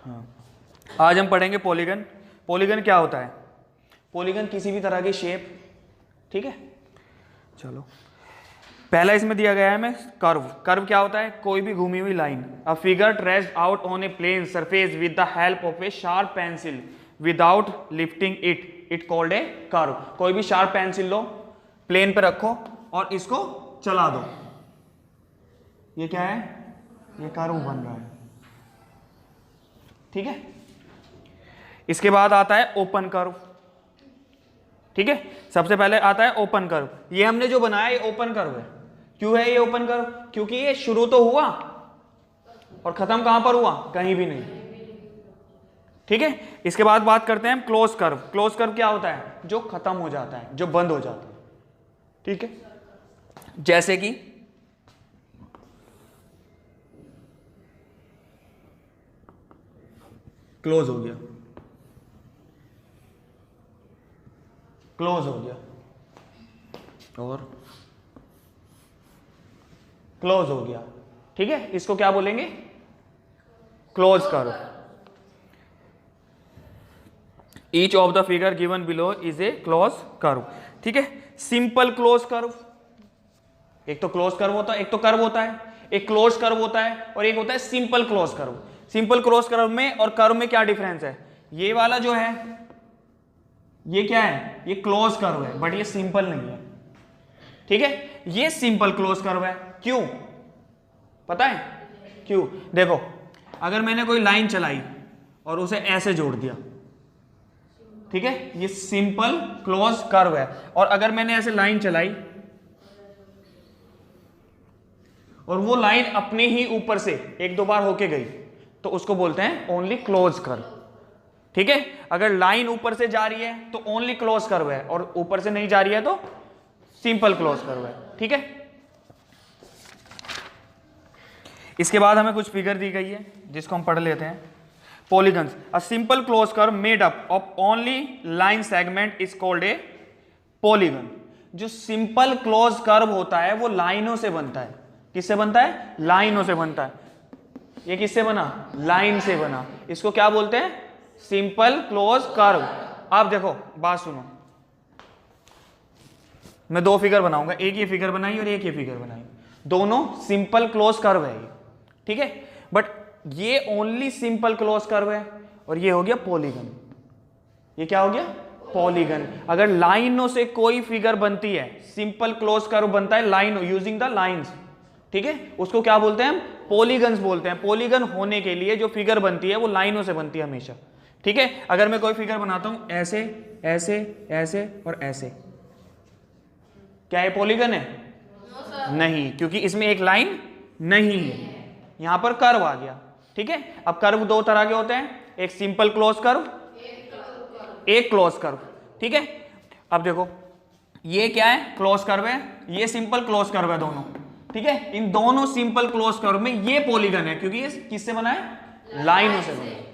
हाँ, आज हम पढ़ेंगे पॉलीगन। पॉलीगन क्या होता है? पॉलीगन किसी भी तरह की शेप, ठीक है। चलो, पहला इसमें दिया गया है हमें कर्व। कर्व क्या होता है? कोई भी घूमी हुई line. A figure traced out on a plane surface with the help of a sharp pencil without lifting it called a curve. कोई भी शार्प पेंसिल लो, प्लेन पे रखो और इसको चला दो, ये क्या है? ये कर्व बन रहा है, ठीक है। इसके बाद आता है ओपन कर्व, ठीक है। सबसे पहले आता है ओपन कर्व। ये हमने जो बनाया ये ओपन कर्व है। क्यों है ये ओपन कर्व? क्योंकि ये शुरू तो हुआ और खत्म कहां पर हुआ? कहीं भी नहीं, ठीक है। इसके बाद बात करते हैं हम क्लोज कर्व। क्लोज कर्व क्या होता है? जो खत्म हो जाता है, जो बंद हो जाता है, ठीक है। जैसे कि क्लोज हो गया, क्लोज हो गया और क्लोज हो गया, ठीक है। इसको क्या बोलेंगे? Close curve. Each of the figure given below is a close curve, ठीक है। सिंपल क्लोज कर्व, एक तो क्लोज कर्व होता है, एक तो कर्व होता है, एक क्लोज कर्व होता है और एक होता है simple close curve. Simple close curve में और कर्व में क्या डिफरेंस है? ये वाला जो है ये क्या है? ये क्लोज कर्व है, बट ये सिंपल नहीं है, ठीक है। ये सिंपल क्लोज कर्व है। क्यों पता है? क्यों? देखो, अगर मैंने कोई लाइन चलाई और उसे ऐसे जोड़ दिया, ठीक है, ये सिंपल क्लोज कर्व है। और अगर मैंने ऐसे लाइन चलाई और वो लाइन अपने ही ऊपर से एक दो बार होके गई तो उसको बोलते हैं ओनली क्लोज कर्व, ठीक है। अगर लाइन ऊपर से जा रही है तो ओनली क्लोज कर्व है और ऊपर से नहीं जा रही है तो सिंपल क्लोज कर्व है, ठीक है। इसके बाद हमें कुछ फिगर दी गई है जिसको हम पढ़ लेते हैं। Polygons. A simple close curve made up of only line segment is called a polygon. जो सिंपल क्लोज कर्व होता है वो लाइनों से बनता है। किससे बनता है? लाइनों से बनता है। ये किससे बना? लाइन से बना। इसको क्या बोलते हैं? Simple close curve. आप देखो, बात सुनो, मैं दो फिगर बनाऊंगा, एक ये फिगर बनाई और एक ये फिगर बनाई, दोनों सिंपल क्लोज कर्व है ये, ठीक है। बट ये ओनली सिंपल क्लोज कर्व है और ये हो गया पॉलीगन। ये क्या हो गया? पॉलीगन। अगर लाइनों से कोई फिगर बनती है, सिंपल क्लोज कर्व बनता है लाइन यूजिंग द लाइंस, ठीक है, उसको क्या बोलते हैं हम? पॉलीगन्स बोलते हैं। पॉलीगन होने के लिए जो फिगर बनती है वो लाइनों से बनती है हमेशा, ठीक है। अगर मैं कोई फिगर बनाता हूं ऐसे ऐसे ऐसे और ऐसे, क्या ये पॉलीगन है? नहीं, क्योंकि इसमें एक लाइन नहीं है, यहां पर कर्व आ गया, ठीक है। अब कर्व दो तरह के होते हैं, एक सिंपल क्लोज कर्व, एक क्लोज कर्व, ठीक है। अब देखो, ये क्या है? क्लोज कर्व है, ये सिंपल क्लोज कर्व है, दोनों, ठीक है। इन दोनों सिंपल क्लोज कर्व में ये पॉलीगन है क्योंकि ये किससे बना है? लाइनों से बना है,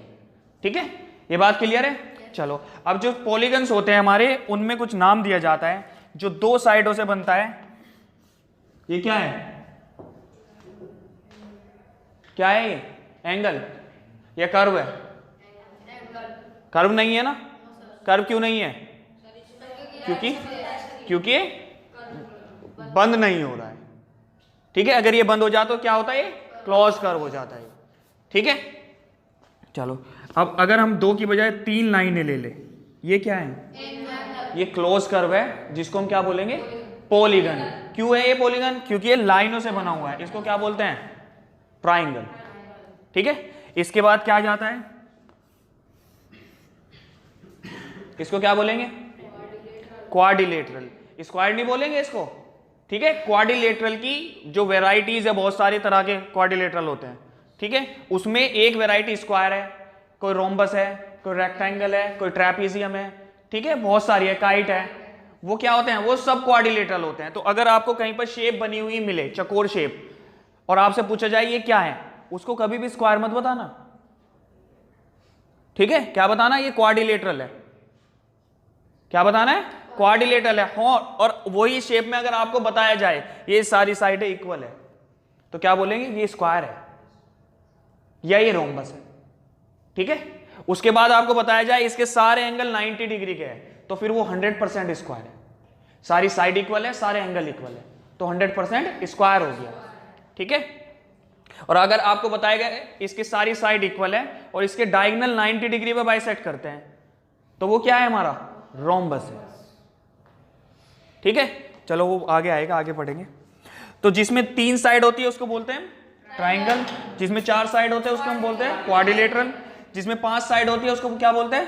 ठीक है। ये बात क्लियर है? चलो, अब जो पॉलीगन्स होते हैं हमारे, उनमें कुछ नाम दिया जाता है। जो दो साइडों से बनता है, ये क्या है? क्या है ये? एंगल। ये कर्व है? कर्व नहीं है ना। कर्व क्यों नहीं है? क्योंकि बंद नहीं हो रहा है, ठीक है। अगर ये बंद हो जाता तो क्या होता है? ये क्लोज कर्व हो जाता है, ठीक है। चलो, अब अगर हम दो की बजाय तीन लाइनें ले ले, ये क्या है? ये क्लोज कर्व है जिसको हम क्या बोलेंगे? पॉलीगन। क्यों है ये पॉलीगन? क्योंकि ये लाइनों से बना हुआ है। इसको क्या बोलते हैं? ट्राइंगल, ठीक है। इसके बाद क्या जाता है? इसको क्या बोलेंगे? क्वाड्रिलेटरल। स्क्वायर नहीं बोलेंगे इसको, ठीक है। क्वाड्रिलेटरल की जो वेराइटीज है, बहुत सारे तरह के क्वाड्रिलेटरल होते हैं, ठीक है। उसमें एक वेराइटी स्क्वायर है, कोई रोम्बस है, कोई रेक्टेंगल है, कोई ट्रेपीजियम है, ठीक है, बहुत सारी है, काइट है। वो क्या होते हैं? वो सब क्वाड्रिलेटरल होते हैं। तो अगर आपको कहीं पर शेप बनी हुई मिले, चकोर शेप, और आपसे पूछा जाए ये क्या है, उसको कभी भी स्क्वायर मत बताना, ठीक है। क्या बताना? ये क्वाड्रिलेटरल है। क्या बताना है? क्वाड्रिलेटरल है। और वही शेप में अगर आपको बताया जाए ये सारी साइडें इक्वल है तो क्या बोलेंगे? ये स्क्वायर है या ये रोम्बस है, ठीक है। उसके बाद आपको बताया जाए इसके सारे एंगल 90 डिग्री के हैं, तो फिर वो 100% स्क्वायर है। सारी साइड इक्वल है, सारे एंगल इक्वल है, तो 100% स्क्वायर हो गया, ठीक है। और अगर आपको बताया गया इसकी सारी साइड इक्वल है और इसके डायगोनल 90 डिग्री पे बाइसेक्ट करते हैं, तो वो क्या है हमारा रोम्बस है, ठीक है। चलो वो आगे आएगा, आगे पढ़ेंगे। तो जिसमें 3 साइड होती है उसको बोलते हैं ट्राइंगल, जिसमें 4 साइड होते हैं उसको हम बोलते हैं क्वाड्रिलेटरल, जिसमें 5 साइड होती है उसको क्या बोलते हैं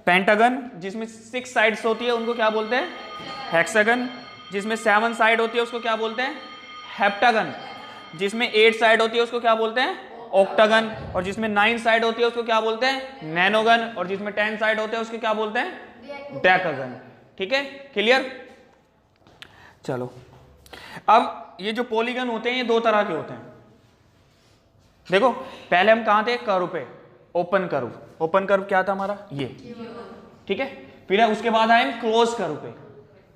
पेंटागन, जिसमें 6 साइड्स होती है उनको क्या बोलते हैं हेक्सागन, जिसमें 7 साइड होती है उसको क्या बोलते हैं हेप्टागन, जिसमें 8 साइड होती है उसको क्या बोलते हैं ऑक्टागन, और जिसमें 9 साइड होती है उसको क्या बोलते हैं नैनोगन, और जिसमें 10 साइड होते हैं उसको क्या बोलते हैं डेकागन, ठीक है। क्लियर। चलो अब ये जो पॉलीगन होते हैं ये 2 तरह के होते हैं। देखो पहले हम कहां थे कर्व पे, ओपन कर्व। ओपन कर्व क्या था हमारा ये, ठीक है। फिर उसके बाद आए हम क्लोज कर्व पे,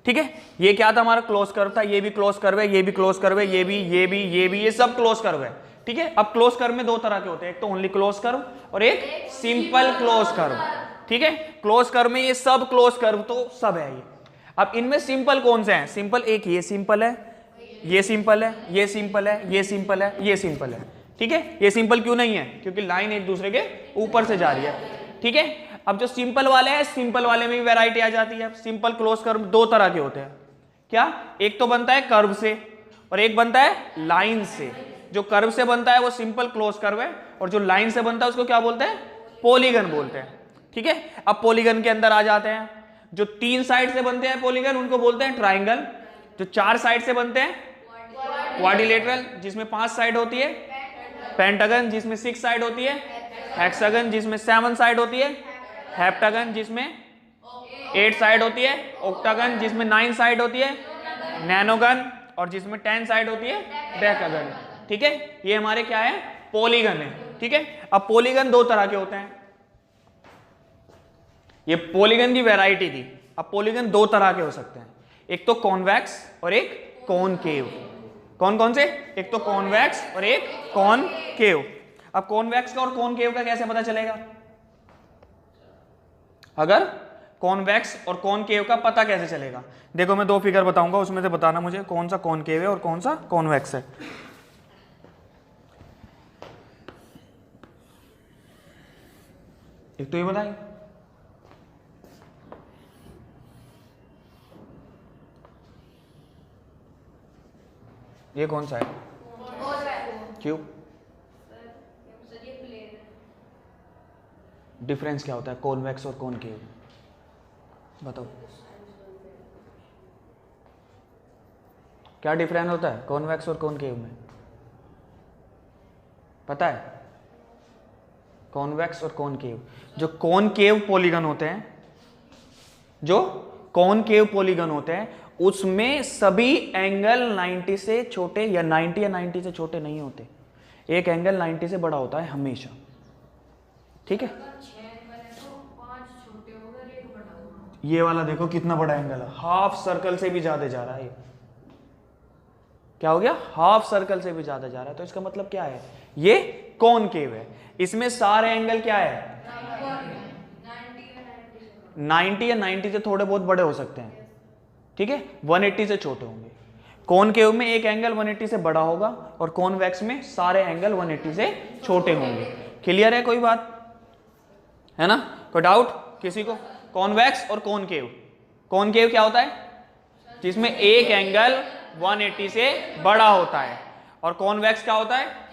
ठीक है। ये क्या था हमारा क्लोज कर्व था, ये भी क्लोज कर्व है, ये भी क्लोज कर्व है, ये भी, ये भी, ये भी, ये सब क्लोज कर्व है, ठीक है। अब क्लोज कर्व में 2 तरह के होते हैं, एक तो ओनली क्लोज कर्व और एक सिंपल क्लोज कर्व, ठीक है। क्लोज कर्व में ये सब क्लोज कर्व तो सब है ये। अब इनमें सिंपल कौन से हैं, सिंपल एक ये सिंपल है, ये सिंपल है, ये सिंपल है, ये सिंपल है, ये सिंपल है, ठीक है। ये सिंपल क्यों नहीं है, क्योंकि लाइन एक दूसरे के ऊपर से जा रही है, ठीक है। अब जो सिंपल वाले हैं, सिंपल वाले में भी वैरायटी आ जाती है। सिंपल क्लोज कर्व 2 तरह के होते हैं, क्या, एक तो बनता है कर्व से और एक बनता है लाइन से। जो कर्व से बनता है वो सिंपल क्लोज कर्व है, और जो लाइन से बनता है उसको क्या बोलते हैं पॉलीगन बोलते हैं, ठीक है। अब पॉलीगन के अंदर आ जाते हैं, जो 3 साइड से बनते हैं पॉलीगन उनको बोलते हैं ट्राइंगल, जो 4 साइड से बनते हैं क्वाड्रिलेटरल, जिसमें 5 साइड होती है पेंटागन, जिसमें 6 साइड होती है हेक्सागन, जिसमें 7 साइड होती है हेप्टागन, जिसमें 8 साइड होती है ऑक्टागन, जिसमें 9 साइड होती है नैनोगन, और जिसमें 10 साइड होती है डेकागन, ठीक है। ये हमारे क्या है पॉलीगन है, ठीक है। अब पॉलीगन 2 तरह के होते हैं, ये पॉलीगन की वैरायटी थी। अब पॉलीगन 2 तरह के हो सकते हैं, एक तो कॉन्वेक्स और एक कॉनकेव। कौन कौन से, एक तो कॉन्वेक्स और एक कॉनकेव। अब कॉन्वेक्स का और कॉनकेव का कैसे पता चलेगा, अगर कॉन्वेक्स और कॉनकेव का पता कैसे चलेगा, देखो मैं 2 फिगर बताऊंगा, उसमें से बताना मुझे कौन सा कॉनकेव है और कौन सा कॉन्वेक्स है। एक तो ये बताइए, ये कौन सा है, क्यों, डिफरेंस क्या होता है कॉन्वेक्स और कॉनकेव, बताओ क्या डिफरेंस होता है कॉन्वेक्स और कॉनकेव में, पता है। कॉन्वेक्स और कॉनकेव, जो कॉनकेव पॉलीगन होते हैं, जो कॉनकेव पॉलीगन होते हैं उसमें सभी एंगल 90 से छोटे या 90 से छोटे नहीं होते, एक एंगल 90 से बड़ा होता है हमेशा, ठीक है। ये वाला देखो कितना बड़ा एंगल है, हाफ सर्कल से भी ज्यादा जा रहा है, क्या हो गया हाफ सर्कल से भी ज्यादा जा रहा है, तो इसका मतलब क्या है ये कॉनकेव है। इसमें सारे एंगल क्या है 90 या 90 से थोड़े बहुत बड़े हो सकते हैं, ठीक है, 180 से छोटे होंगे। कॉनकेव में एक एंगल 180 से बड़ा होगा और कॉन्वेक्स में सारे एंगल 180 से छोटे होंगे। क्लियर है, कोई बात है ना, कोई डाउट किसी को। कॉन्वेक्स और कॉनकेव, कॉनकेव क्या होता है जिसमें एक एंगल 180 से बड़ा होता है, और कॉन्वेक्स क्या होता है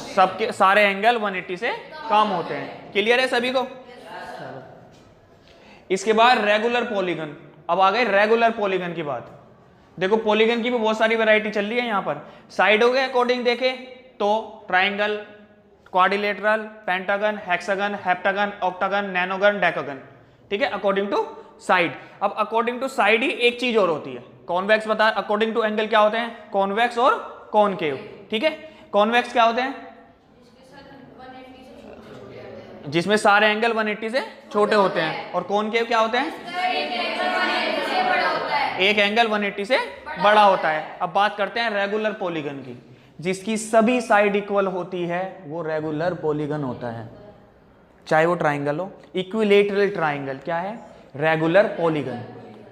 सबके सारे एंगल 180 से कम होते हैं। क्लियर है सभी को। इसके बाद रेगुलर पॉलीगन, अब आ गए रेगुलर पॉलीगन की बात। देखो पॉलीगन की भी बहुत सारी वैरायटी चल रही है यहाँ पर। साइडों के अकॉर्डिंग देखे तो triangle, quadrilateral, pentagon, hexagon, heptagon, octagon, nonagon, decagon, ठीक है, अकॉर्डिंग टू साइड। अब अकॉर्डिंग टू साइड ही एक चीज और होती है, कॉन्वेक्स बता, अकॉर्डिंग टू एंगल क्या होते हैं कॉन्वेक्स और कॉनकेव, ठीक है। कॉन्वेक्स क्या होते हैं जिसमें सारे एंगल 180 से छोटे होते हैं, और कॉनकेव क्या होते हैं एक एंगल 180 से बड़ा होता है। अब बात करते हैं रेगुलर पॉलीगन की। जिसकी सभी साइड इक्वल होती है वो रेगुलर पॉलीगन होता है, चाहे वो ट्राइंगल हो। इक्विलेटरल ट्राइंगल क्या है? Regular polygon.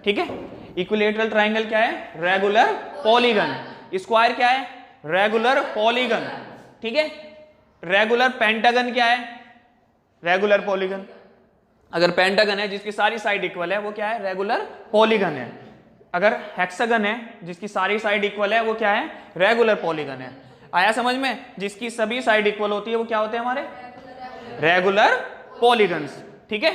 ठीक है, इक्विलेटरल ट्राइंगल क्या है? Regular polygon. स्क्वायर क्या है? Regular polygon. ठीक है, रेगुलर पेंटागन क्या है? Regular polygon. अगर पेंटागन है जिसकी सारी साइड इक्वल है वो क्या है? रेगुलर पॉलीगन है। अगर हेक्सागन है जिसकी सारी साइड इक्वल है वो क्या है? रेगुलर पॉलीगन है। आया समझ में? जिसकी सभी साइड इक्वल होती है वो क्या होते हैं? हमारे रेगुलर पॉलीगन्स। ठीक है,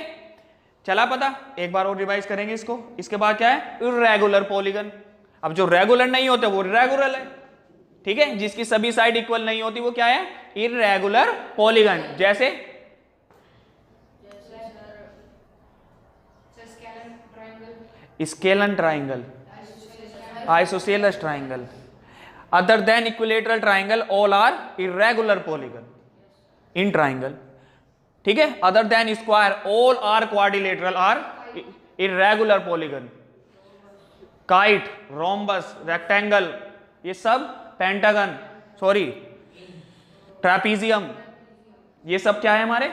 चला पता? एक बार और रिवाइज करेंगे इसको। इसके बाद क्या है? Irregular polygon. अब जो रेगुलर नहीं होते वो इर्रेगुलर है। ठीक है, जिसकी सभी साइड इक्वल नहीं होती वो क्या है? Irregular polygon. जैसे scalene triangle, isosceles triangle. Other than equilateral triangle all are irregular polygon in triangle. ठीक है, other than square all are quadrilateral are irregular polygon. Kite, rhombus, rectangle, ये सब पेंटागन, सॉरी ट्रापीजियम, ये सब क्या है? हमारे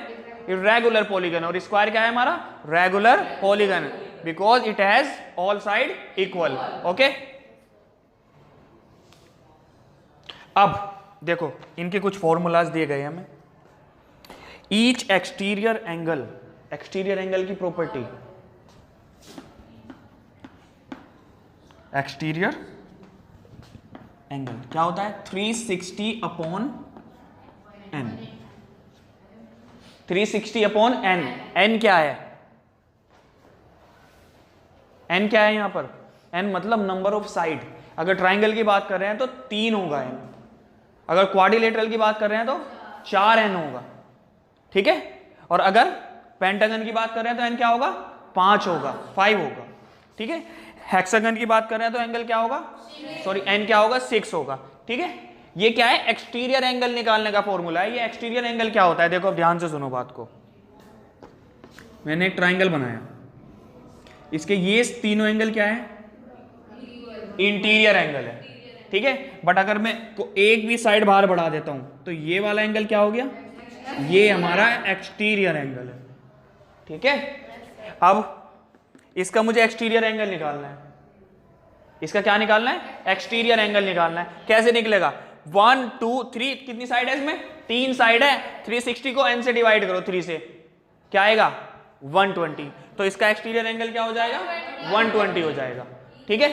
इर्रेगुलर पॉलीगन। और स्क्वायर क्या है? हमारा regular polygon, because it has all side equal. Okay, अब देखो इनके कुछ फॉर्मूलाज दिए गए हमें। Each exterior angle, exterior angle की प्रॉपर्टी, एक्सटीरियर एंगल क्या होता है? 360 upon n. 360 upon n. N क्या है? एन क्या है यहां पर? एन मतलब नंबर ऑफ साइड। अगर ट्राइंगल की बात कर रहे हैं तो 3 होगा एन, अगर क्वाड्रिलेटरल की बात कर रहे हैं तो 4 एन होगा। ठीक है, और अगर पेंटागन की बात कर रहे हैं तो एन क्या होगा? 5 होगा, 5 होगा। ठीक है, हेक्सागन की बात कर रहे हैं तो एंगल क्या होगा? सॉरी, एन क्या होगा? 6 होगा। ठीक है, ये क्या है? एक्सटीरियर एंगल निकालने का फॉर्मूला है। ये एक्सटीरियर एंगल क्या होता है? देखो अब ध्यान से सुनो बात को। मैंने एक ट्राइंगल बनाया, इसके ये तीनों एंगल क्या है? इंटीरियर एंगल है। ठीक है, बट अगर मैं एक भी साइड बाहर बढ़ा देता हूं तो ये वाला एंगल क्या हो गया? ये हमारा एक्सटीरियर एंगल है। ठीक है, अब इसका मुझे एक्सटीरियर एंगल निकालना है। इसका क्या निकालना है? एक्सटीरियर एंगल निकालना है। कैसे निकलेगा? 1 2 3, कितनी साइड है इसमें? 3 साइड है। 360 को n से डिवाइड करो 3 से, क्या आएगा? 120। तो इसका एक्सटीरियर एंगल क्या हो जाएगा? 120 हो जाएगा। ठीक है,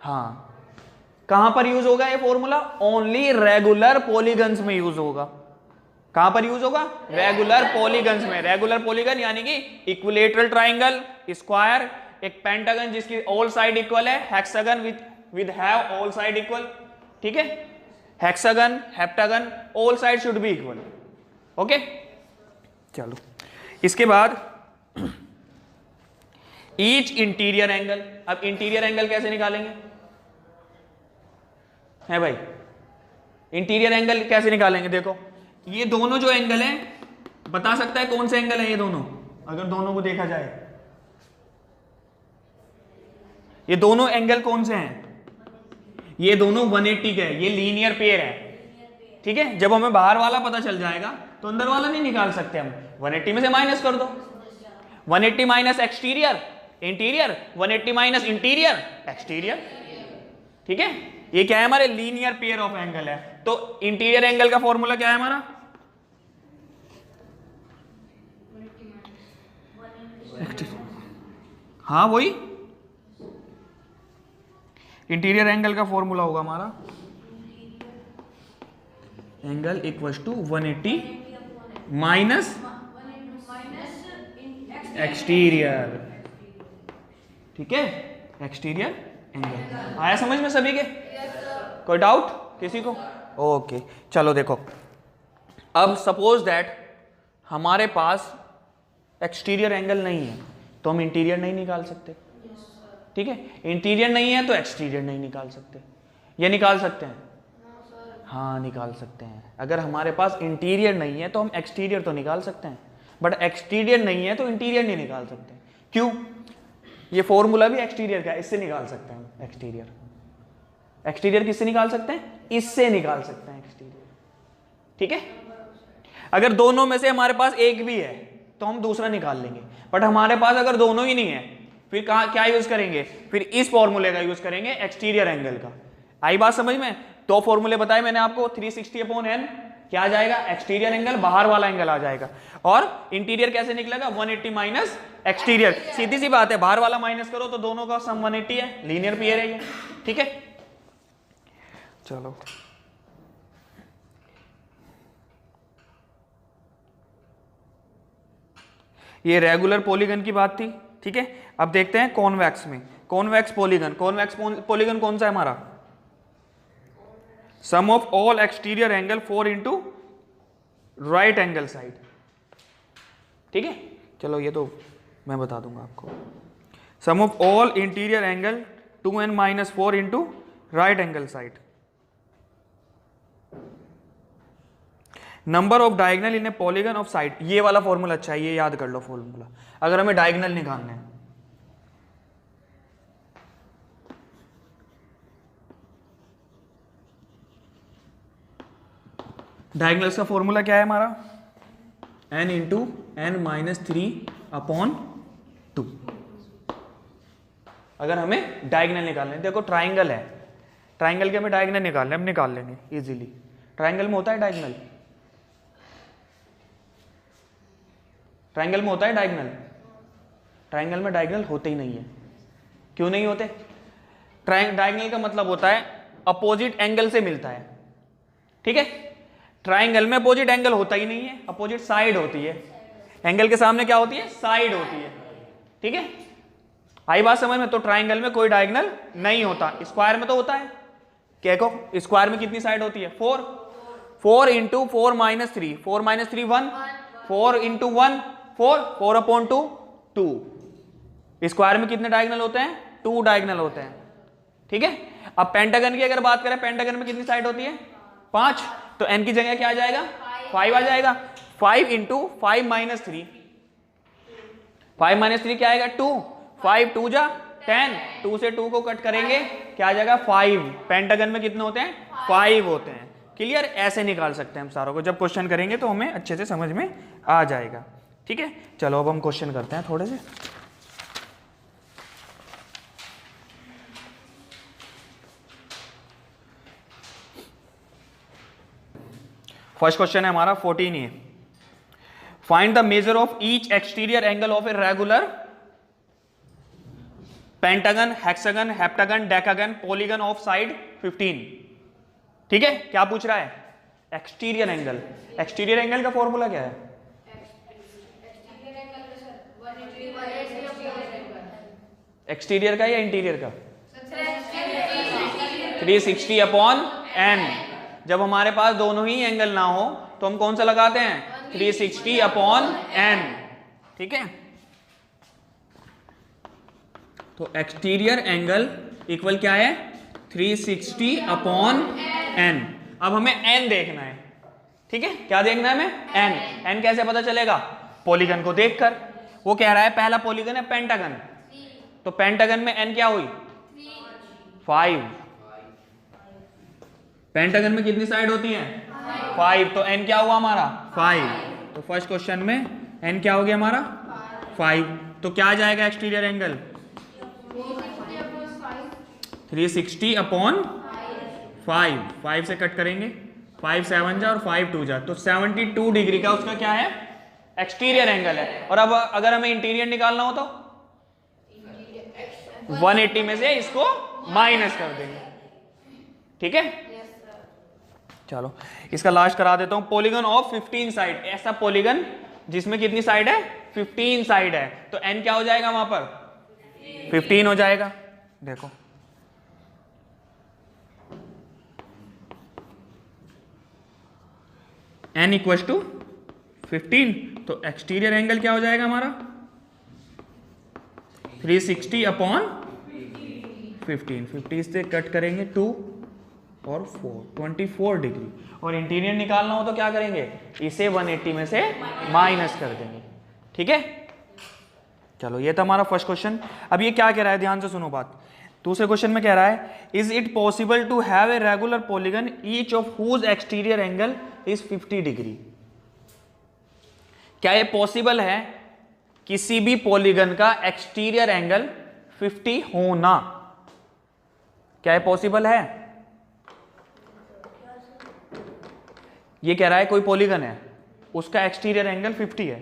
हाँ। कहां पर यूज होगा ये फॉर्मूला? ओनली रेगुलर पॉलीगन्स में यूज होगा। कहां पर यूज होगा? रेगुलर पॉलीगन्स में। रेगुलर पॉलीगन यानी कि इक्विलेटरल ट्राइंगल, स्क्वायर, एक पेंटागन जिसकी ऑल साइड इक्वल है, hexagon with have all side equal. ठीक है, hexagon, heptagon, all side should be equal. Okay, चलो इसके बाद ईच इंटीरियर एंगल। अब इंटीरियर एंगल कैसे निकालेंगे? है भाई, इंटीरियर एंगल कैसे निकालेंगे? देखो ये दोनों जो एंगल हैं, बता सकता है कौन से एंगल है ये दोनों? अगर दोनों को देखा जाए, ये दोनों एंगल कौन से हैं? ये दोनों 180 के हैं, ये लीनियर पेयर है। ठीक है, जब हमें बाहर वाला पता चल जाएगा तो अंदर वाला नहीं निकाल सकते हम। 180 में से माइनस कर दो, 180 minus exterior interior, 180 minus interior exterior. ठीक है, ये क्या है? हमारे लीनियर पेयर ऑफ एंगल है। तो इंटीरियर एंगल का फॉर्मूला क्या है हमारा? हाँ वही इंटीरियर एंगल का फॉर्मूला होगा हमारा, angle equals to 180 minus exterior. ठीक है, एक्सटीरियर एंगल। आया समझ में सभी के? कोई डाउट किसी को? ओके, चलो देखो, अब सपोज दैट हमारे पास एक्सटीरियर एंगल नहीं है तो हम इंटीरियर नहीं निकाल सकते। ठीक है, इंटीरियर नहीं है तो एक्सटीरियर नहीं निकाल सकते। ये निकाल सकते हैं? हाँ निकाल सकते हैं। अगर हमारे पास इंटीरियर नहीं है तो हम एक्सटीरियर तो निकाल सकते हैं, बट एक्सटीरियर नहीं है तो इंटीरियर नहीं निकाल सकते। क्यों? ये फॉर्मूला भी एक्सटीरियर का है, इससे निकाल सकते हैं हम एक्सटीरियर। एक्सटीरियर किससे निकाल सकते हैं? इससे निकाल सकते हैं एक्सटीरियर। ठीक है, अगर दोनों में से हमारे पास एक भी है तो हम दूसरा निकाल लेंगे, बट हमारे पास अगर दोनों ही नहीं है फिर कहाँ क्या यूज करेंगे? फिर इस फॉर्मूले का यूज करेंगे एक्सटीरियर एंगल का। आई बात समझ में? दो फॉर्मूले बताए मैंने आपको, 360/n क्या आ जाएगा? एक्सटीरियर एंगल, बाहर वाला एंगल आ जाएगा, और इंटीरियर कैसे निकलेगा? 180 माइनस एक्सटीरियर। सीधी सी बात है, बाहर वाला माइनस करो तो दोनों का सम 180 है, लीनियर पेयर है ये। ठीक है, चलो ये रेगुलर पॉलीगन की बात थी। ठीक है, अब देखते हैं कॉन्वेक्स में। कॉन्वेक्स पॉलीगन, कॉन्वेक्स पॉलीगन कौन सा है हमारा? Sum of all exterior angle 4 into right angle side. ठीक है, चलो ये तो मैं बता दूंगा आपको। Sum of all interior angle 2n-4 into right angle side. Number of diagonal in a polygon of side. ये वाला फॉर्मूला अच्छा है, ये याद कर लो फॉर्मूला, अगर हमें डायगनल निकालना है। डायगनल्स का फॉर्मूला क्या है हमारा? n into n-3/2। अगर हमें डायगनल निकालना है, देखो ट्राइंगल है, ट्राइंगल के हमें डायगनल निकालने, हम निकाल लेंगे इजीली। ट्राइंगल में होता है डायगनल, ट्राइंगल में होता है डायगनल, ट्राइंगल में डायगनल होते ही नहीं है। क्यों नहीं होते? डायगनल का मतलब होता है अपोजिट एंगल से मिलता है। ठीक है, ट्राइंगल में अपोजिट एंगल होता ही नहीं है, अपोजिट साइड होती है। एंगल के सामने क्या होती है? साइड होती है। ठीक है, आई बात समझ में? तो ट्राइंगल में कोई डायगनल नहीं होता। स्क्वायर में तो होता है। क्या को स्क्वायर में कितनी साइड होती है? 4। 4 इंटू 4-3, 4-3 1, 4 इंटू 1 4, 4/2 2। स्क्वायर में कितने डायगनल होते हैं? 2 डायगनल होते हैं। ठीक है, अब पेंटागन की अगर बात करें, पेंटागन में कितनी साइड होती है? 5। तो n की जगह क्या आ जाएगा? 5 आ जाएगा। 5 इंटू 5-3, 5-3 क्या आएगा? 2। 5 2 जा 10, 2 से 2 को कट करेंगे क्या आ जाएगा? 5। पेंटागन में कितने होते हैं? 5 होते हैं। क्लियर? ऐसे निकाल सकते हैं हम सारों को, जब क्वेश्चन करेंगे तो हमें अच्छे से समझ में आ जाएगा। ठीक है, चलो अब हम क्वेश्चन करते हैं थोड़े से। फर्स्ट क्वेश्चन है हमारा 14A। Find the measure of each exterior angle of a regular pentagon, hexagon, heptagon, decagon, polygon of side 15। ठीक है, क्या पूछ रहा है? Exterior angle. एक्सटीरियर एंगल का फॉर्मूला क्या है? एक्सटीरियर का या इंटीरियर का? 360/n। जब हमारे पास दोनों ही एंगल ना हो तो हम कौन सा लगाते हैं? 360/n। ठीक है, तो एक्सटीरियर एंगल इक्वल क्या है? 360/n। अब हमें n देखना है। ठीक है, क्या देखना है हमें? n। n कैसे पता चलेगा? पॉलीगन को देखकर। वो कह रहा है पहला पॉलीगन है पेंटागन, तो पेंटागन में n क्या हुई? 5। पेंटागन में कितनी साइड होती है? 5। तो n क्या हुआ हमारा? 5। तो फर्स्ट क्वेश्चन में n क्या हो गया हमारा? 5। तो क्या आ जाएगा एक्सटीरियर एंगल? 360/5। 5 से कट करेंगे, 5 7 जा और 5 2 जा, तो 72 डिग्री का उसका क्या है? एक्सटीरियर एंगल है। और अब अगर हमें इंटीरियर निकालना हो तो 180 में से इसको माइनस कर देंगे। ठीक है, चलो इसका लास्ट करा देता हूं। Polygon of 15 side. ऐसा पॉलीगन जिसमें कितनी साइड है? 15 साइड है, तो n क्या हो जाएगा वहां पर? 15 हो जाएगा। देखो n इक्वल टू 15, तो एक्सटीरियर एंगल क्या हो जाएगा हमारा? 360/15। 50 से कट करेंगे 2 और 4, 24 डिग्री। और इंटीरियर निकालना हो तो क्या करेंगे? इसे 180 में से माइनस कर देंगे। ठीक है, चलो ये था हमारा फर्स्ट क्वेश्चन। अब ये क्या कह रहा है? ध्यान से सुनो बात। दूसरे क्वेश्चन में कह रहा है is it possible to have a regular polygon each of whose exterior angle is 50 degree. क्या ये पॉसिबल है किसी भी पॉलीगन का एक्सटीरियर एंगल 50 होना? क्या ये पॉसिबल है? ये कह रहा है कोई पॉलीगन है उसका एक्सटीरियर एंगल 50 है,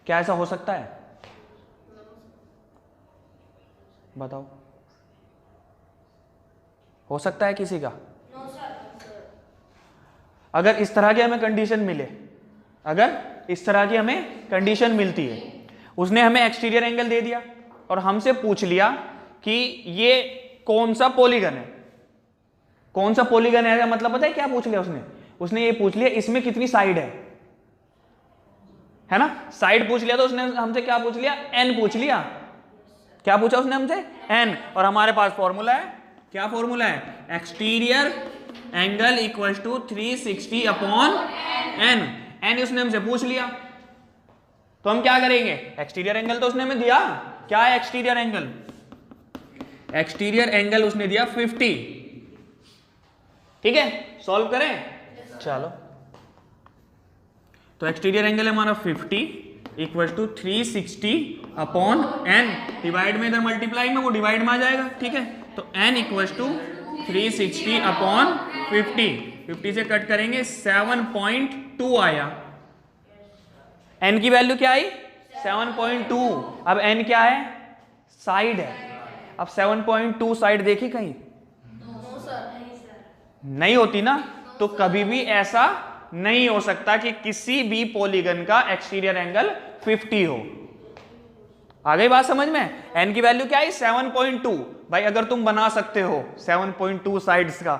क्या ऐसा हो सकता है? बताओ, हो सकता है किसी का? अगर इस तरह की हमें कंडीशन मिले, अगर इस तरह की हमें कंडीशन मिलती है, उसने हमें एक्सटीरियर एंगल दे दिया और हमसे पूछ लिया कि ये कौन सा पॉलीगन है, कौन सा पॉलीगन है, मतलब पता है क्या पूछ लिया उसने ये पूछ लिया इसमें कितनी साइड है ना, साइड पूछ लिया। तो उसने हमसे क्या पूछ लिया? एन पूछ लिया। क्या पूछा उसने हमसे? एन। और हमारे पास फॉर्मूला है, क्या फॉर्मूला है? Exterior angle equals to 360 upon n. N उसने हमसे पूछ लिया तो हम क्या करेंगे? एक्सटीरियर एंगल तो उसने हमें दिया, क्या है एक्सटीरियर एंगल? एक्सटीरियर एंगल उसने दिया 50। ठीक है, सॉल्व करें। चलो, तो एक्सटीरियर एंगल है हमारा 50 equal to 360 upon n, divide में इधर मल्टीप्लाई में वो डिवाइड में आ जाएगा। ठीक है, तो एन इक्वल टू 360 अपॉन 50 से कट करेंगे 7.2 आया। एन की वैल्यू क्या आई? 7.2। अब एन क्या है? साइड है। अब 7.2 साइड देखी कहीं? नहीं होती ना, तो कभी भी ऐसा नहीं हो सकता कि किसी भी पॉलीगन का एक्सटीरियर एंगल 50 हो। आ गई बात समझ में? एन की वैल्यू क्या है? 7.2। भाई अगर तुम बना सकते हो 7.2 साइड्स का,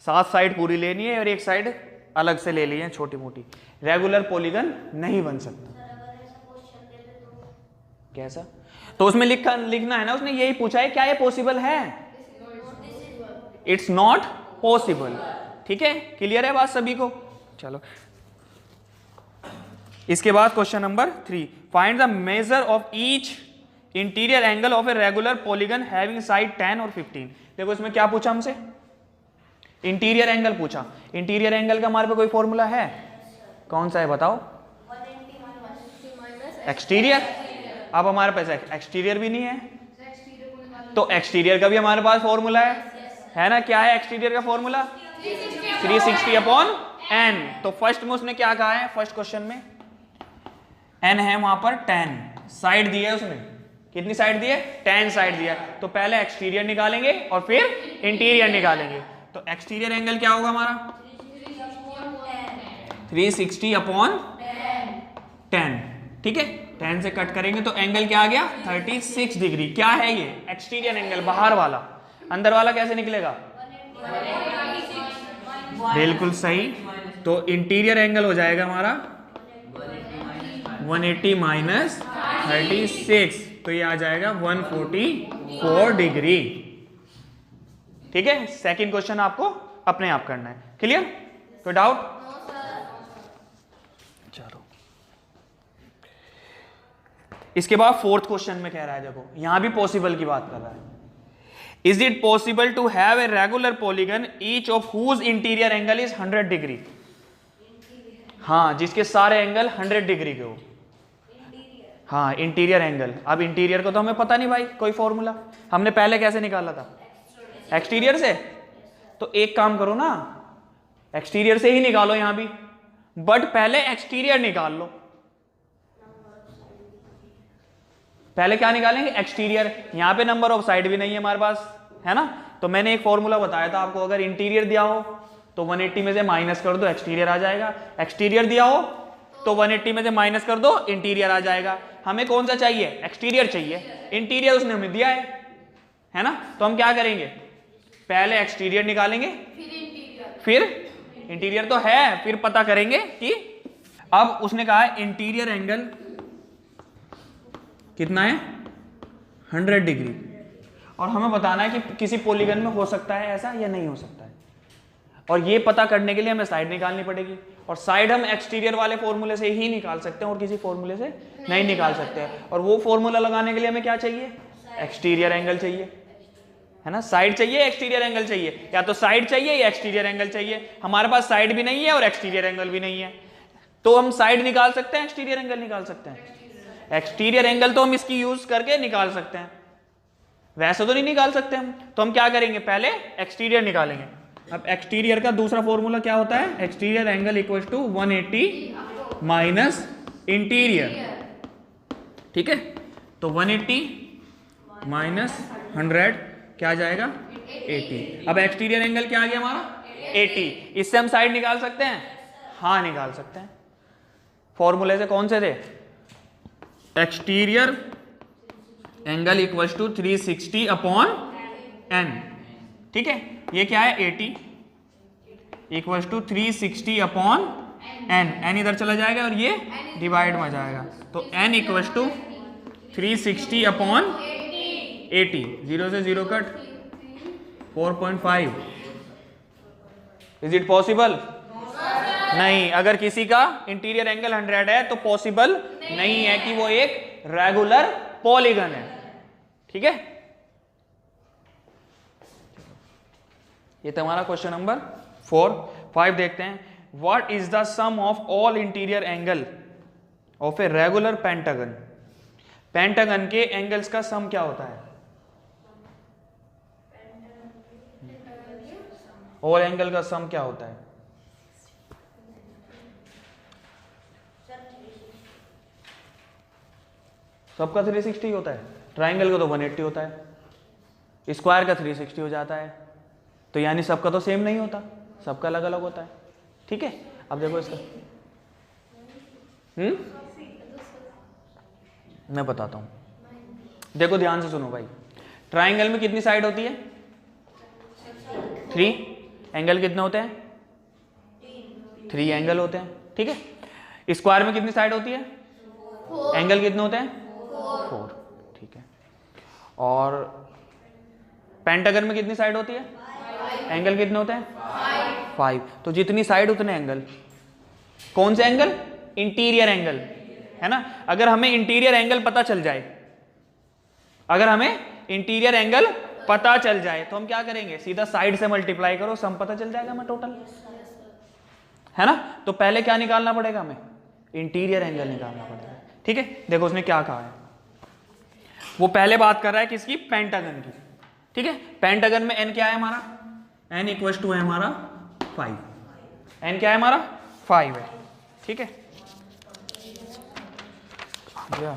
7 साइड पूरी लेनी है और एक साइड अलग से ले ली है छोटी मोटी, रेगुलर पॉलीगन नहीं बन सकता। कैसा? तो उसमें लिखना है ना, उसने यही पूछा है क्या ये पॉसिबल है? It's not possible. ठीक है, क्लियर है बात सभी को? चलो, इसके बाद question number 3, find the measure of each interior angle of a regular polygon having side 10 और 15। देखो इसमें क्या पूछा हमसे? इंटीरियर एंगल पूछा। इंटीरियर एंगल का हमारे पे कोई फॉर्मूला है? कौन सा है बताओ? एक्सटीरियर। अब हमारे पास एक्सटीरियर भी नहीं है, तो एक्सटीरियर का भी हमारे पास फॉर्मूला है ना? क्या है एक्सटीरियर का फॉर्मूला? 360 upon n. तो फर्स्ट में उसने क्या कहा है? फर्स्ट क्वेश्चन में एन है वहां पर 10, साइड दी है उसने, कितनी साइड दी है? 10 साइड दिया। तो पहले एक्सटीरियर निकालेंगे और फिर इंटीरियर निकालेंगे। तो एक्सटीरियर एंगल क्या होगा हमारा? 360 अपॉन 10। ठीक है, 10 से कट करेंगे तो एंगल क्या आ गया? 36 डिग्री। क्या है ये? एक्सटीरियर एंगल, बाहर वाला। अंदर वाला कैसे निकलेगा? बिल्कुल सही। तो इंटीरियर एंगल हो जाएगा हमारा 180 माइनस 36, तो ये आ जाएगा 144 डिग्री। ठीक है, सेकंड क्वेश्चन आपको अपने आप करना है। क्लियर? कोई डाउट? चलो, इसके बाद फोर्थ क्वेश्चन में कह रहा है, देखो यहां भी पॉसिबल की बात कर रहा है। Is it possible to have a regular polygon each of whose interior angle is 100 degree? हाँ, जिसके सारे एंगल 100 डिग्री के हो। हाँ, इंटीरियर एंगल। अब इंटीरियर को तो हमें पता नहीं भाई, कोई फॉर्मूला। हमने पहले कैसे निकाला था? एक्सटीरियर से। तो एक काम करो ना, एक्सटीरियर से ही निकालो यहां भी, बट पहले एक्सटीरियर निकाल लो। पहले क्या निकालेंगे? एक्सटीरियर। यहां पे नंबर ऑफ साइड भी नहीं है हमारे पास, है ना? तो मैंने एक फॉर्मूला बताया था आपको, अगर इंटीरियर दिया हो तो 180 में से माइनस कर दो, एक्सटीरियर आ जाएगा। एक्सटीरियर दिया हो तो 180 में से माइनस कर दो, इंटीरियर आ जाएगा। हमें कौन सा चाहिए? एक्सटीरियर चाहिए। इंटीरियर उसने हमें दिया है ना? तो हम क्या करेंगे? पहले एक्सटीरियर निकालेंगे, फिर इंटीरियर तो है, फिर पता करेंगे कि अब उसने कहा है इंटीरियर एंगल कितना है? 100 डिग्री। और हमें बताना है कि किसी पॉलीगन में हो सकता है ऐसा या नहीं हो सकता है। और ये पता करने के लिए हमें साइड निकालनी पड़ेगी, और साइड हम एक्सटीरियर वाले फॉर्मूले से ही निकाल सकते हैं और किसी फॉर्मूले से नहीं निकाल सकते हैं। और वो फॉर्मूला लगाने के लिए हमें क्या चाहिए? एक्सटीरियर एंगल चाहिए, है ना, साइड चाहिए एक्सटीरियर एंगल चाहिए, या तो साइड चाहिए या एक्सटीरियर एंगल चाहिए। हमारे पास साइड भी नहीं है और एक्सटीरियर एंगल भी नहीं है, तो हम साइड निकाल सकते हैं, एक्सटीरियर एंगल निकाल सकते हैं। एक्सटीरियर एंगल तो हम इसकी यूज करके निकाल सकते हैं, वैसे तो नहीं निकाल सकते हम। तो हम क्या करेंगे, पहले एक्सटीरियर निकालेंगे। अब एक्सटीरियर का दूसरा फॉर्मूला क्या होता है, exterior angle equal to 180 minus interior. ठीक है, तो 180 माइनस 100 क्या आ जाएगा, 80। अब एक्सटीरियर एंगल क्या आ गया हमारा, 80। इससे हम साइड निकाल सकते हैं, हाँ निकाल सकते हैं। फॉर्मूले से कौन से थे, exterior angle equal to 360 upon n। ठीक है, ये क्या है, 80 इक्वल टू 360 अपॉन n इधर चला जाएगा और ये डिवाइड में जाएगा, तो n इक्वल टू 360 अपॉन 80, 0 से 0 कट, 4.5। इज इट पॉसिबल, नहीं। अगर किसी का इंटीरियर एंगल 100 है तो पॉसिबल नहीं है कि वो एक रेगुलर पॉलीगन है। ठीक है, ये तो हमारा क्वेश्चन नंबर 4। 5 देखते हैं, what is the sum of all interior angle of a regular pentagon. Pentagon के एंगल्स का सम क्या होता है, ऑल एंगल का सम क्या होता है, सबका 360 होता है, ट्राइंगल का तो 180 होता है, स्क्वायर का 360 हो जाता है, तो यानी सबका तो सेम नहीं होता, सबका अलग अलग होता है। ठीक है, अब देखो इसका, मैं बताता हूं, देखो ध्यान से सुनो भाई। ट्राइंगल में कितनी साइड होती है, 3। एंगल कितने होते हैं, 3 एंगल होते हैं। ठीक है, स्क्वायर में कितनी साइड होती है, एंगल कितने होते हैं, 4। ठीक है, और पेंटागन में कितनी साइड होती है, एंगल कितने होते हैं, 5। तो जितनी साइड उतने एंगल। कौन से एंगल, इंटीरियर एंगल, है ना। अगर हमें इंटीरियर एंगल पता चल जाए, अगर हमें इंटीरियर एंगल पता चल जाए तो हम क्या करेंगे, सीधा साइड से मल्टीप्लाई करो, सम पता चल जाएगा हमें टोटल, है ना। तो पहले क्या निकालना पड़ेगा हमें, इंटीरियर एंगल निकालना पड़ेगा। ठीक है, देखो उसने क्या कहा है, वो पहले बात कर रहा है किसकी, पेंटागन की। ठीक है, पेंटागन में n क्या है हमारा, n इक्वल टू है हमारा 5, n क्या है हमारा 5 है। ठीक है, या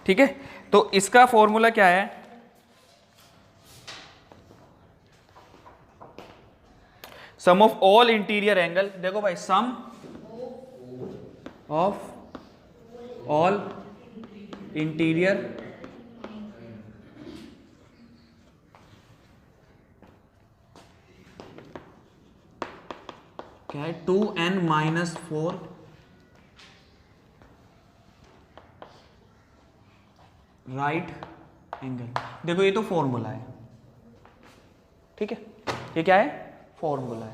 ठीक है, तो इसका फॉर्मूला क्या है, सम ऑफ ऑल इंटीरियर एंगल। देखो भाई, सम ऑफ ऑल इंटीरियर क्या है, 2n-4 राइट एंगल। देखो ये तो फॉर्मूला है, ठीक है, ये क्या है, फॉर्मूला है।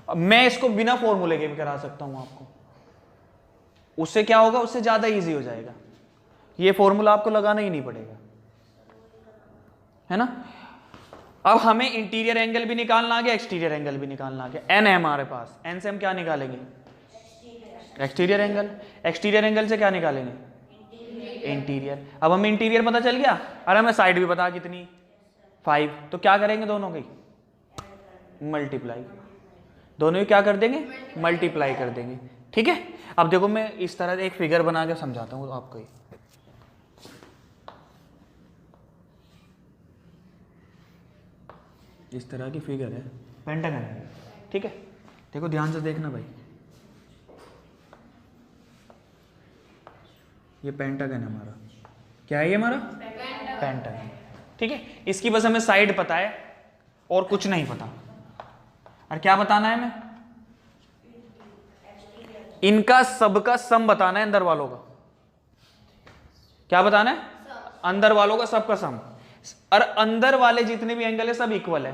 अब मैं इसको बिना फॉर्मूले के भी करा सकता हूं आपको, उससे क्या होगा, उससे ज्यादा इजी हो जाएगा। ये फॉर्मूला आपको लगाना ही नहीं पड़ेगा, है ना। अब हमें इंटीरियर एंगल भी निकालना आ गया, एक्सटीरियर एंगल भी निकालना आ गया। एन है हमारे पास, एन से हम क्या निकालेंगे, एक्सटीरियर एंगल। एक्सटीरियर एंगल से क्या निकालेंगे, इंटीरियर। अब हमें इंटीरियर पता चल गया और हमें साइड भी पता कितनी, 5। तो क्या करेंगे, दोनों की मल्टीप्लाई, दोनों ही क्या कर देंगे, मल्टीप्लाई कर देंगे। ठीक है, अब देखो मैं इस तरह एक फिगर बना के समझाता हूँ आपको। इस तरह की फिगर है, पेंटागन है, ठीक है। देखो ध्यान से देखना भाई, ये पेंटागन है हमारा, क्या है ये हमारा पेंटागन, ठीक है। इसकी बस हमें साइड पता है और कुछ नहीं पता। और क्या बताना है हमें, इनका सबका सम बताना है, अंदर वालों का। क्या बताना है, अंदर वालों का सबका सम। और अंदर वाले जितने भी एंगल है सब इक्वल है,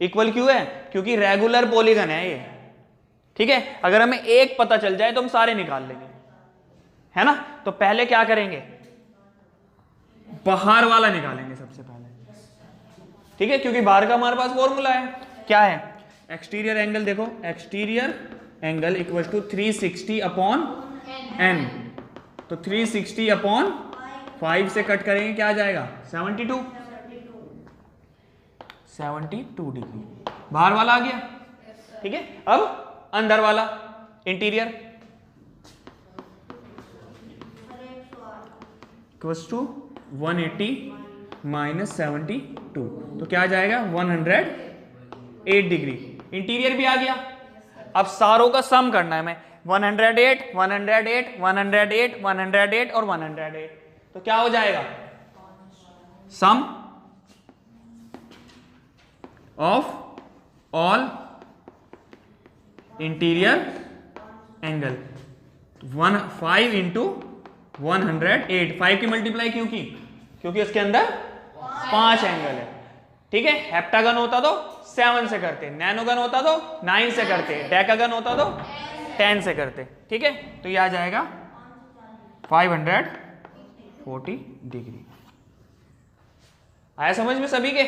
इक्वल क्यों है? क्योंकि रेगुलर पॉलीगन है ये, ठीक है। अगर हमें एक पता चल जाए तो हम सारे निकाल लेंगे, है ना। तो पहले क्या करेंगे, बाहर वाला निकालेंगे सबसे पहले, ठीक है, क्योंकि बाहर का हमारे पास फॉर्मूला है। क्या है? एक्सटीरियर एंगल, देखो exterior angle equal to 360 upon n। तो 360 अपॉन 5 से कट करेंगे, क्या आ जाएगा? 72 डिग्री। बाहर वाला आ गया, ठीक है। अब अंदर वाला इंटीरियर इक्वल्स टू 180 माइनस 72, तो क्या आ जाएगा? 108 डिग्री। इंटीरियर भी आ गया। अब सारों का सम करना है मैं, 108 108 108 108 और 108, तो क्या हो जाएगा? Sum of all interior angle 5 into 108। 5 की मल्टीप्लाई क्यों की? क्योंकि उसके अंदर 5 एंगल है, ठीक है। हेप्टागन होता तो 7 से करते, नैनोगन होता तो 9 से करते, डेकागन होता तो 10 से करते, ठीक है। तो ये आ जाएगा 540 डिग्री। आया समझ में सभी के?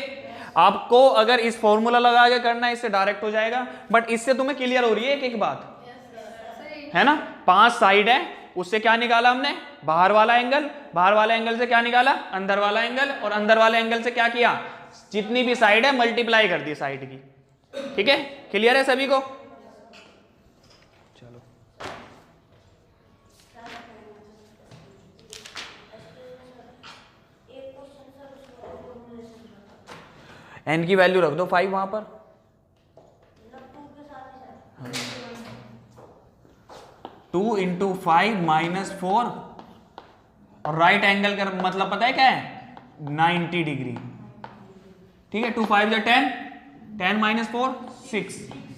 आपको अगर इस फॉर्मूला लगा के करना है, इससे डायरेक्ट हो जाएगा, बट इससे तुम्हें क्लियर हो रही है एक बात, है ना। 5 साइड है, उससे क्या निकाला हमने? बाहर वाला एंगल। बाहर वाला एंगल से क्या निकाला? अंदर वाला एंगल। और अंदर वाले एंगल से क्या किया? जितनी भी साइड है मल्टीप्लाई कर दी साइड की, ठीक है। क्लियर है सभी को? चलो n की वैल्यू रख दो 5 वहां पर। 2 इंटू 5 माइनस 4, और राइट एंगल का मतलब पता है क्या है? 90 डिग्री, ठीक है। 2 5 जा 10, 10 माइनस 4 6,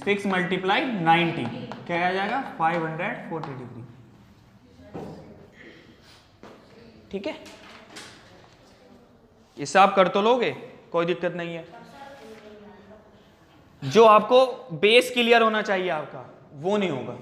6 मल्टीप्लाई 90, क्या आ जाएगा? 540 डिग्री, ठीक है। इससे आप कर तो लोगे, कोई दिक्कत नहीं है। जो आपको बेस क्लियर होना चाहिए आपका, वो नहीं होगा।